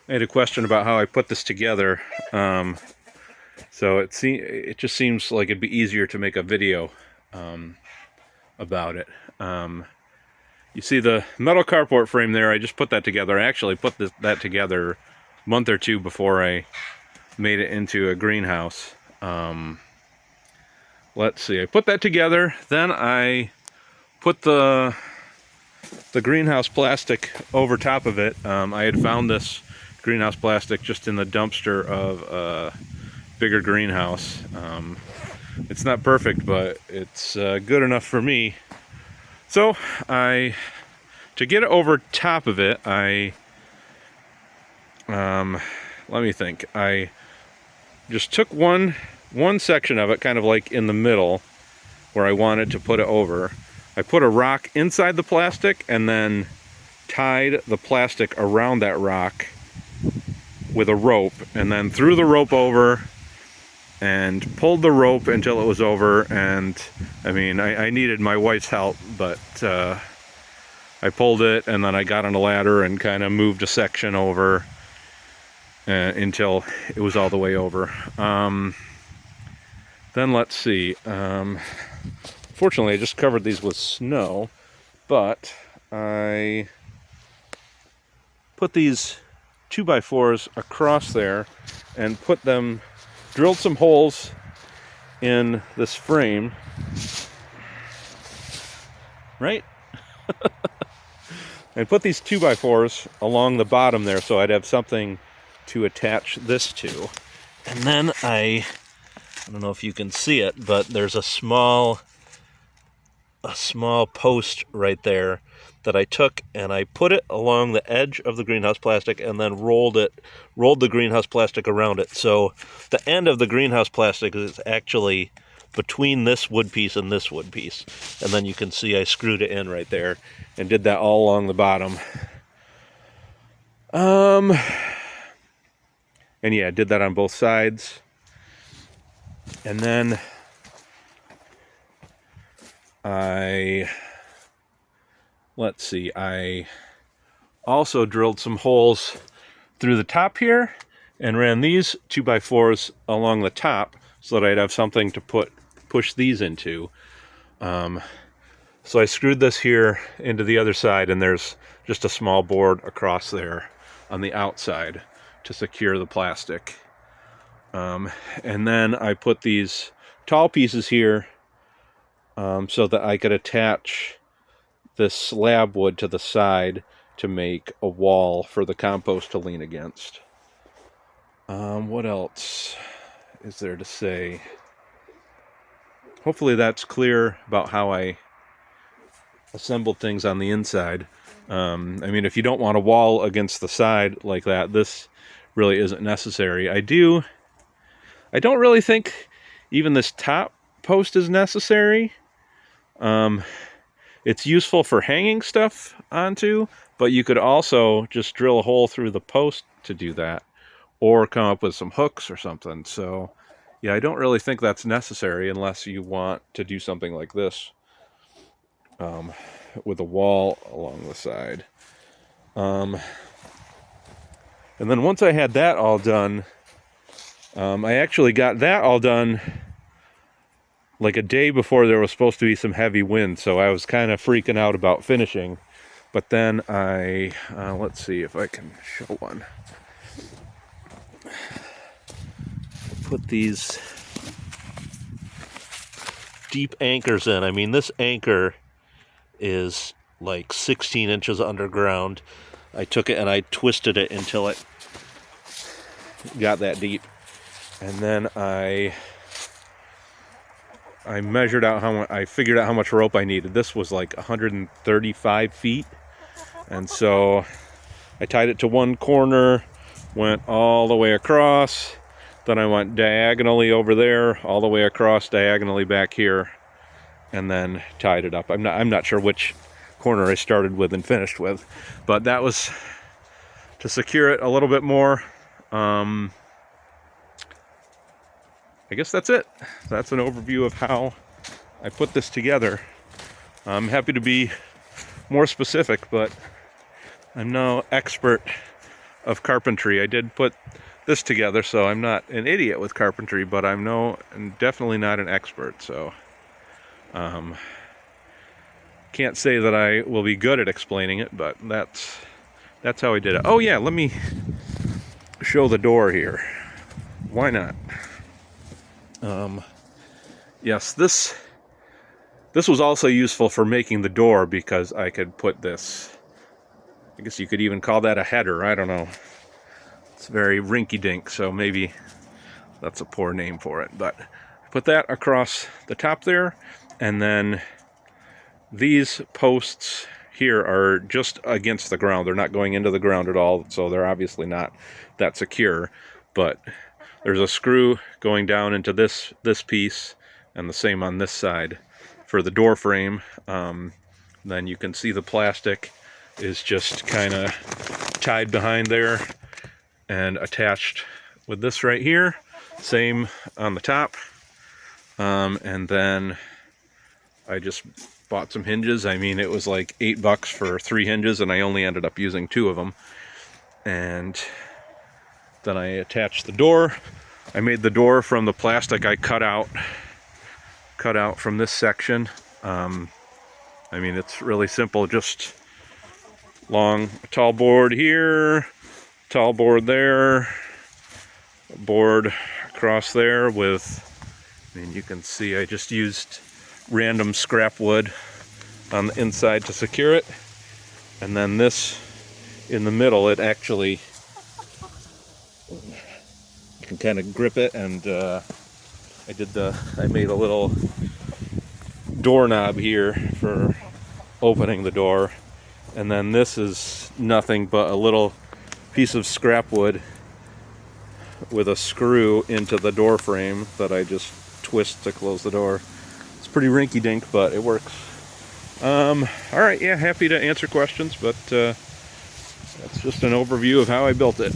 I had a question about how I put this together. So it just seems like it'd be easier to make a video about it. You see the metal carport frame there, I just put that together. I actually put that together a month or two before I made it into a greenhouse. Let's see, I put that together, then I put the greenhouse plastic over top of it. I had found this greenhouse plastic just in the dumpster of a bigger greenhouse. It's not perfect, but it's good enough for me. So to get it over top of it, let me think. I just took one section of it, kind of like in the middle, where I wanted to put it over. I put a rock inside the plastic and then tied the plastic around that rock with a rope, and then threw the rope over and pulled the rope until it was over. And I mean, I needed my wife's help, but I pulled it, and then I got on a ladder and kind of moved a section over until it was all the way over. Then let's see. Fortunately, I just covered these with snow, but I put these 2x4s across there and drilled some holes in this frame, right? And put these 2x4s along the bottom there so I'd have something to attach this to. And then I don't know if you can see it, but there's a small post right there that I took, and I put it along the edge of the greenhouse plastic and then rolled the greenhouse plastic around it. So the end of the greenhouse plastic is actually between this wood piece and this wood piece. And then you can see I screwed it in right there and did that all along the bottom. And yeah, I did that on both sides. And then let's see, I also drilled some holes through the top here and ran these 2x4s along the top so that I'd have something to push these into. So I screwed this here into the other side, and there's just a small board across there on the outside to secure the plastic. And then I put these tall pieces here so that I could attach this slab wood to the side to make a wall for the compost to lean against. What else is there to say? Hopefully that's clear about how I assembled things on the inside. I mean, if you don't want a wall against the side like that, this really isn't necessary. I don't really think even this top post is necessary. It's useful for hanging stuff onto, but you could also just drill a hole through the post to do that, or come up with some hooks or something. So yeah, I don't really think that's necessary unless you want to do something like this with a wall along the side. And then once I had that all done, I actually got that all done like a day before there was supposed to be some heavy wind, so I was kind of freaking out about finishing. But then let's see if I can show one. Put these deep anchors in. I mean, this anchor is like 16 inches underground. I took it and I twisted it until it got that deep. And then I measured out I figured out how much rope I needed. This was like 135 feet. And so I tied it to one corner, went all the way across, then I went diagonally over there, all the way across, diagonally back here, and then tied it up. I'm not sure which corner I started with and finished with, but that was to secure it a little bit more. I guess that's it. That's an overview of how I put this together. I'm happy to be more specific, but I'm no expert of carpentry. I did put this together, so I'm not an idiot with carpentry, but I'm definitely not an expert. So can't say that I will be good at explaining it, but that's how I did it. Oh yeah, let me show the door here. Why not? Yes, this was also useful for making the door because I could put this, I guess you could even call that a header, I don't know. It's very rinky-dink, so maybe that's a poor name for it. But I put that across the top there, and then these posts here are just against the ground. They're not going into the ground at all, so they're obviously not that secure. But there's a screw going down into this piece, and the same on this side for the door frame. Then you can see the plastic is just kind of tied behind there and attached with this right here. Same on the top. And then I just bought some hinges. I mean, it was like $8 for 3 hinges, and I only ended up using 2 of them. And then I attached the door. I made the door from the plastic I cut out from this section. I mean, it's really simple, just long tall board here, tall board there, board across there with, I mean, you can see I just used random scrap wood on the inside to secure it. And then this in the middle, it actually, you can kind of grip it, and I made a little doorknob here for opening the door. And then this is nothing but a little piece of scrap wood with a screw into the door frame that I just twist to close the door. It's pretty rinky-dink, but it works. All right, yeah, happy to answer questions, but that's just an overview of how I built it.